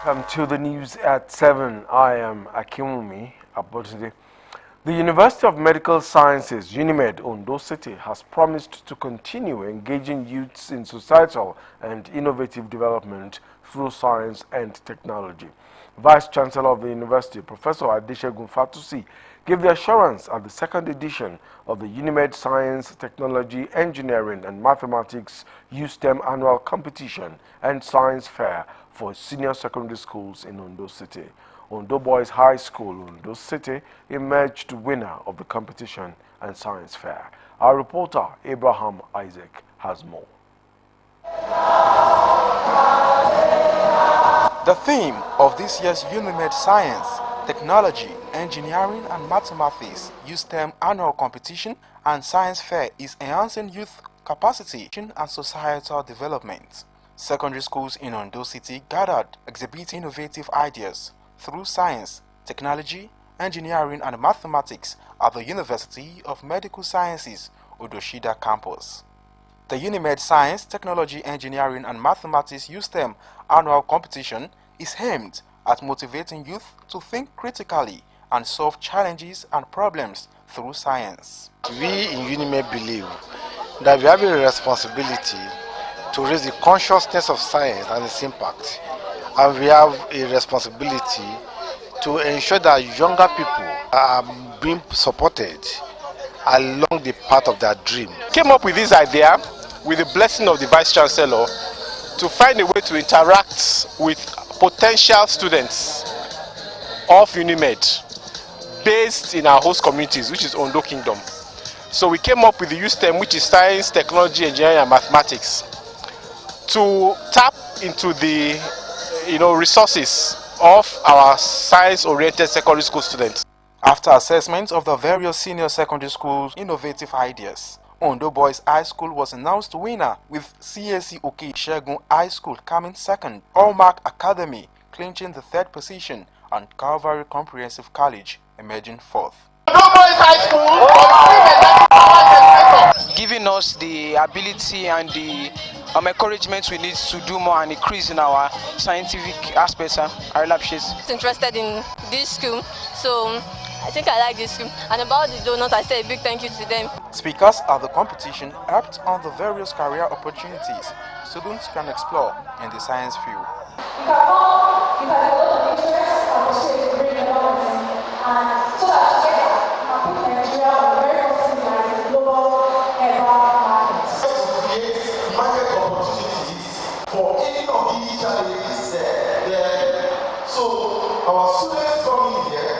Welcome to the news at 7. I am Akimumi Abotide. The University of Medical Sciences, UNIMED, Ondo City, has promised to continue engaging youths in societal and innovative development through science and technology. Vice Chancellor of the University, Professor Adeshegun Fatusi, gave the assurance at the second edition of the UNIMED Science, Technology, Engineering and Mathematics USTEM Annual Competition and Science Fair for senior secondary schools in Ondo City. Ondo Boys High School, Ondo City, emerged winner of the competition and science fair. Our reporter, Abraham Isaac, has more. The theme of this year's UNIMED Science, Technology, Engineering and Mathematics USTEM Annual Competition and Science Fair is enhancing youth capacity and societal development. Secondary schools in Ondo City gathered exhibiting innovative ideas through science, technology, engineering and mathematics at the University of Medical Sciences, Odoshida campus. The UNIMED Science, Technology, Engineering and Mathematics USTEM Annual Competition is aimed at motivating youth to think critically and solve challenges and problems through science. We in UNIMED believe that we have a responsibility to raise the consciousness of science and its impact, and we have a responsibility to ensure that younger people are being supported along the path of their dream. Came up with this idea with the blessing of the Vice Chancellor to find a way to interact with potential students of UNIMED based in our host communities, which is Ondo Kingdom. So we came up with the USTEM, which is Science, Technology, Engineering and Mathematics, to tap into the resources of our science-oriented secondary school students. After assessment of the various senior secondary schools' innovative ideas, Ondo Boys High School was announced winner, with CAC Oke Shegun High School coming second, Hallmark Academy clinching the third position, and Calvary Comprehensive College emerging fourth. Ondo Boys High School giving us the ability and the encouragement we need to do more and increase in our scientific aspects. I really appreciate. Interested in this school, so I think I like this school. And about the donuts, I say a big thank you to them. Speakers at the competition helped on the various career opportunities students can explore in the science field. For any of these challenges there. So our students come in here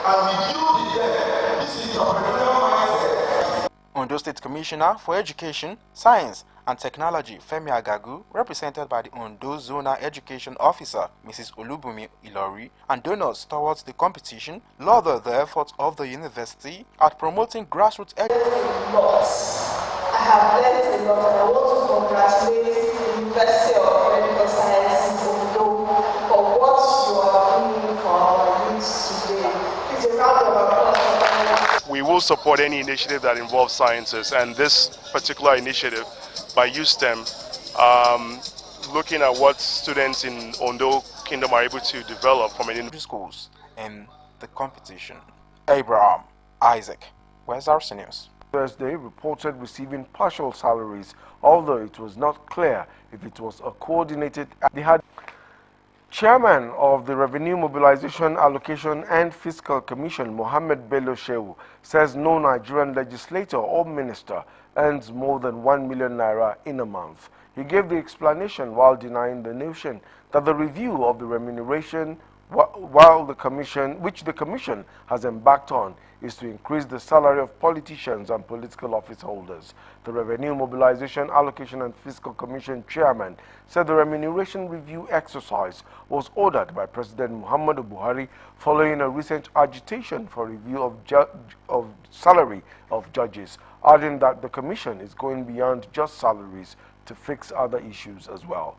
and we build with them. This is the entrepreneurial mindset. Ondo State Commissioner for Education, Science and Technology, Femi Agagu, represented by the Ondo Zonal Education Officer, Mrs. Olubumi Ilori, and donors towards the competition, lauded the efforts of the university at promoting grassroots education. I have learned a lot, and I want to congratulate the University of Medical Sciences Ondo for what you are doing for our youth today. It's a round of applause. We will support any initiative that involves sciences, and this particular initiative by USTEM, looking at what students in Ondo Kingdom are able to develop from an schools in the competition. Abraham Isaac, Osrc News. Thursday reported receiving partial salaries, although it was not clear if it was a coordinated. They had Chairman of the Revenue Mobilization, Allocation and Fiscal Commission, Mohammed Bello Shehu, says no Nigerian legislator or minister earns more than 1 million naira in a month. He gave the explanation while denying the notion that the review of the remuneration which the commission has embarked on is to increase the salary of politicians and political office holders. The Revenue Mobilization, Allocation and Fiscal Commission chairman said the remuneration review exercise was ordered by President Muhammadu Buhari following a recent agitation for review of salary of judges, adding that the commission is going beyond just salaries to fix other issues as well.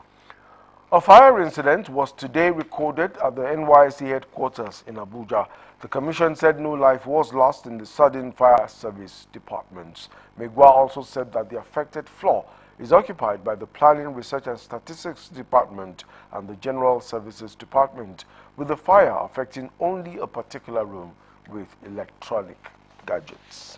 A fire incident was today recorded at the NYSC headquarters in Abuja. The commission said no life was lost in the sudden fire service departments. Megwa also said that the affected floor is occupied by the Planning, Research and Statistics Department and the General Services Department, with the fire affecting only a particular room with electronic gadgets.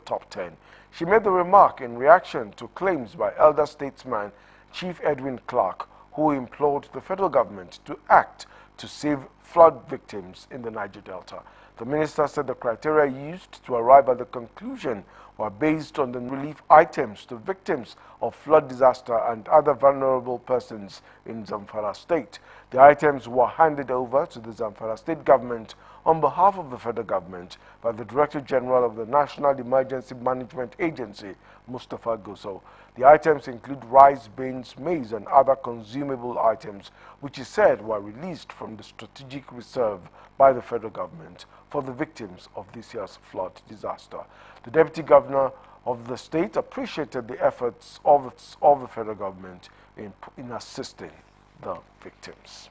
Top 10. She made the remark in reaction to claims by elder statesman Chief Edwin Clark, who implored the federal government to act to save flood victims in the Niger Delta. The minister said the criteria used to arrive at the conclusion were based on the relief items to victims of flood disaster and other vulnerable persons in Zamfara State. The items were handed over to the Zamfara State government on behalf of the federal government by the Director General of the National Emergency Management Agency, Mustafa Goso. The items include rice, beans, maize, and other consumable items, which he said were released from the strategic reserve by the federal government for the victims of this year's flood disaster. The Deputy Governor of the state appreciated the efforts of the federal government in assisting the victims.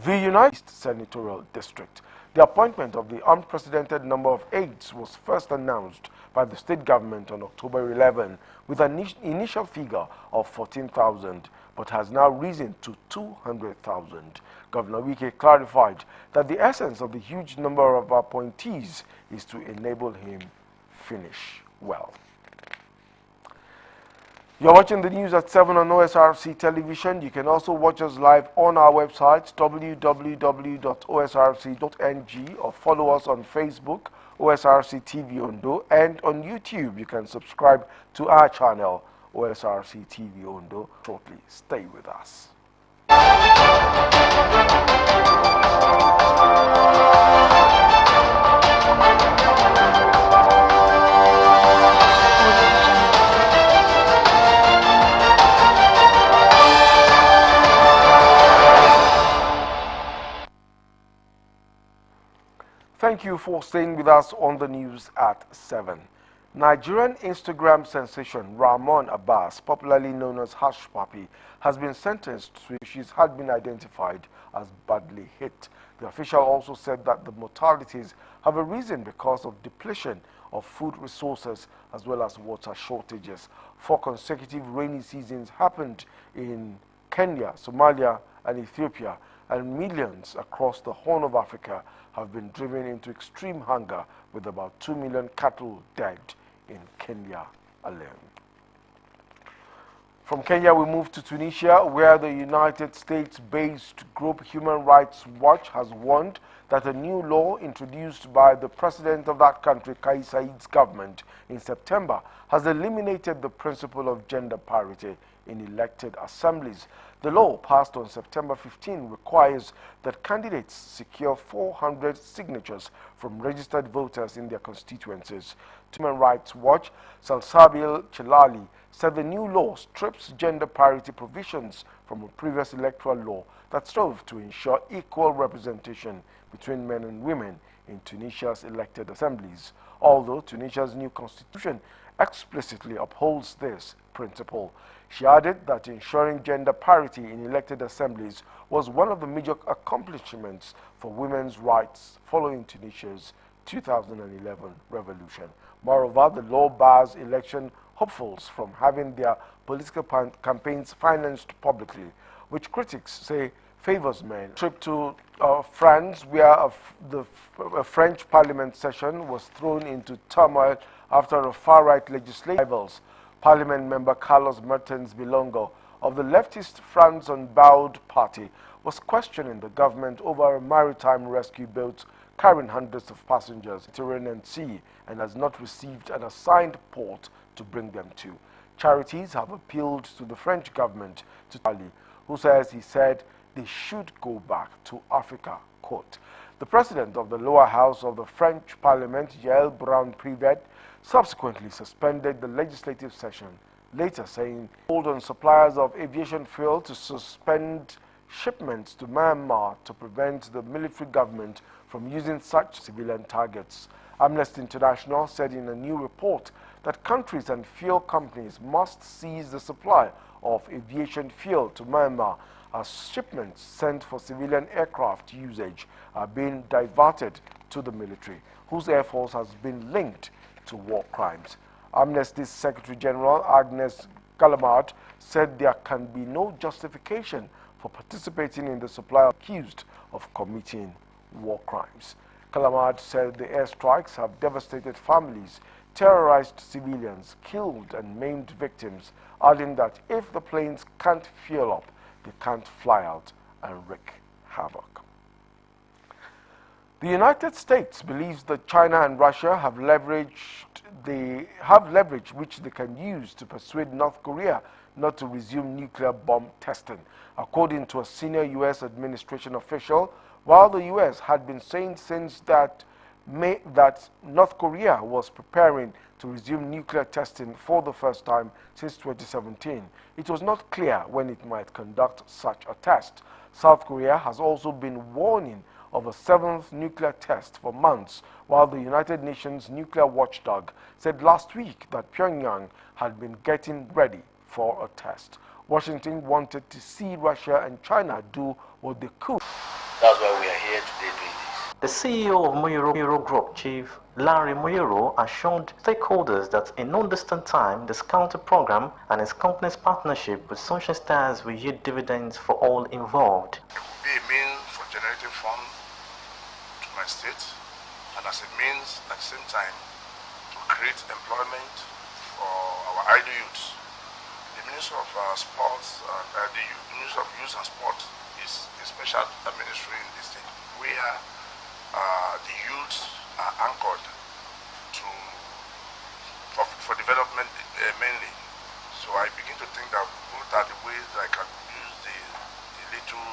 The United Senatorial District. The appointment of the unprecedented number of aides was first announced by the state government on October 11 with an initial figure of 14,000, but has now risen to 200,000. Governor Wike clarified that the essence of the huge number of appointees is to enable him finish well. You're watching the news at 7 on OSRC television. You can also watch us live on our website, www.osrc.ng, or follow us on Facebook, OSRC TV Ondo, and on YouTube. You can subscribe to our channel, OSRC TV Ondo. Shortly, stay with us. Thank you for staying with us on the news at 7. Nigerian Instagram sensation Ramon Abbas, popularly known as Hush Puppy, has been sentenced to issues had been identified as badly hit. The official also said that the mortalities have arisen because of depletion of food resources as well as water shortages. 4 consecutive rainy seasons happened in Kenya, Somalia, and Ethiopia, and millions across the Horn of Africa have been driven into extreme hunger, with about 2 million cattle dead in Kenya alone. From Kenya, we move to Tunisia, where the United States-based group Human Rights Watch has warned that a new law introduced by the president of that country, Kais Saied's government, in September has eliminated the principle of gender parity in elected assemblies. The law, passed on September 15, requires that candidates secure 400 signatures from registered voters in their constituencies. Human Rights Watch, Salsabil Chelali, said the new law strips gender parity provisions from a previous electoral law that strove to ensure equal representation between men and women in Tunisia's elected assemblies, although Tunisia's new constitution explicitly upholds this principle. She added that ensuring gender parity in elected assemblies was one of the major accomplishments for women's rights following Tunisia's 2011 revolution. Moreover, the law bars election hopefuls from having their political campaigns financed publicly, which critics say favors men. A trip to France, where a French parliament session was thrown into turmoil after a far-right legislature. Parliament member Carlos Mertens Bilongo of the leftist France Unbowed party was questioning the government over a maritime rescue boat carrying hundreds of passengers in the Mediterranean Sea and has not received an assigned port to bring them to. Charities have appealed to the French government, to Ali, who says he said they should go back to Africa, quote. The president of the lower house of the French parliament, Yael Braun-Pivet, subsequently suspended the legislative session, later saying called on suppliers of aviation fuel to suspend shipments to Myanmar to prevent the military government from using such civilian targets. Amnesty International said in a new report that countries and fuel companies must cease the supply of aviation fuel to Myanmar as shipments sent for civilian aircraft usage are being diverted to the military, whose air force has been linked to war crimes. Amnesty's Secretary General Agnes Calamard said there can be no justification for participating in the supply of accused of committing war crimes. Calamard said the airstrikes have devastated families, terrorized civilians, killed and maimed victims, adding that if the planes can't fuel up, they can't fly out and wreak havoc. The United States believes that China and Russia have leverage which they can use to persuade North Korea not to resume nuclear bomb testing, according to a senior U.S. administration official, while the U.S. had been saying since that North Korea was preparing to resume nuclear testing for the first time since 2017. It was not clear when it might conduct such a test. South Korea has also been warning of a 7th nuclear test for months, while the United Nations nuclear watchdog said last week that Pyongyang had been getting ready for a test. Washington wanted to see Russia and China do what they could. That's why we are here today doing this. The CEO of Moyoro Group, Chief Larry Moyoro, assured stakeholders that in no distant time, the Scouter program and his company's partnership with Sunshine Stars will yield dividends for all involved. It will be a means for generating funds to my state, and as a means at the same time to create employment for our idle youths. The Minister of Sports, the Minister of Youth and Sport is a special ministry in this state where the youths are anchored for development mainly. So I begin to think that what are the ways I can use the little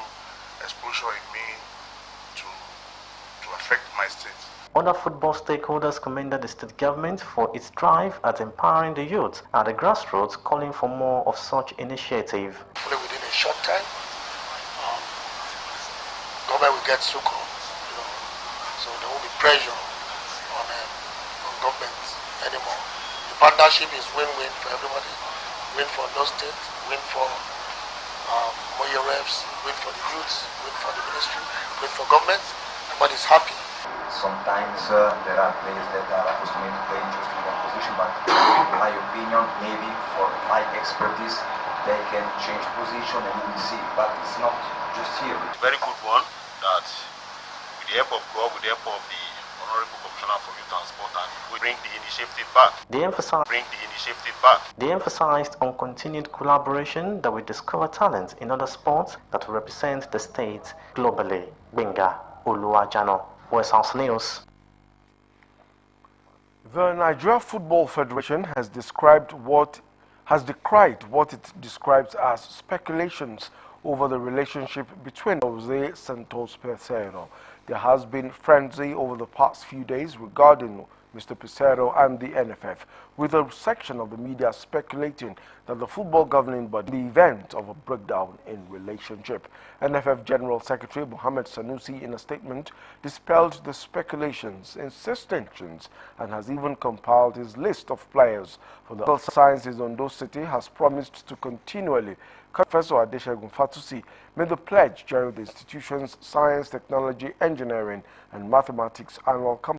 exposure in me to affect my state. Other football stakeholders commended the state government for its drive at empowering the youth at the grassroots, calling for more of such initiative. Hopefully within a short time, government will get succor, so there won't be pressure on government anymore. The partnership is win-win for everybody, win for those states, win for Moyo refs, win for the youths, win for the ministry, win for government. Everybody's happy. Sometimes there are players that are accustomed to play just in one position, but in my opinion, maybe for my expertise, they can change position and we will see. But it's not just here. It's a very good one that with the help of God, with the help of the Honorable Commissioner for Youth and Sport, and we bring the initiative back. They emphasized on continued collaboration that will discover talent in other sports that will represent the state globally. Benga Oluwajano, West House News. The Nigeria Football Federation has decried what it describes as speculations over the relationship between Jose Santos Peseiro. There has been frenzy over the past few days regarding Mr. Peseiro and the NFF, with a section of the media speculating that the football governing body the event of a breakdown in relationship. NFF General Secretary Mohammed Sanusi, in a statement, dispelled the speculations, insinuations, and has even compiled his list of players for the Health Sciences Ondo City has promised to continually. Professor Adeshegun Fatusi made the pledge during the institution's Science, Technology, Engineering, and Mathematics annual conference.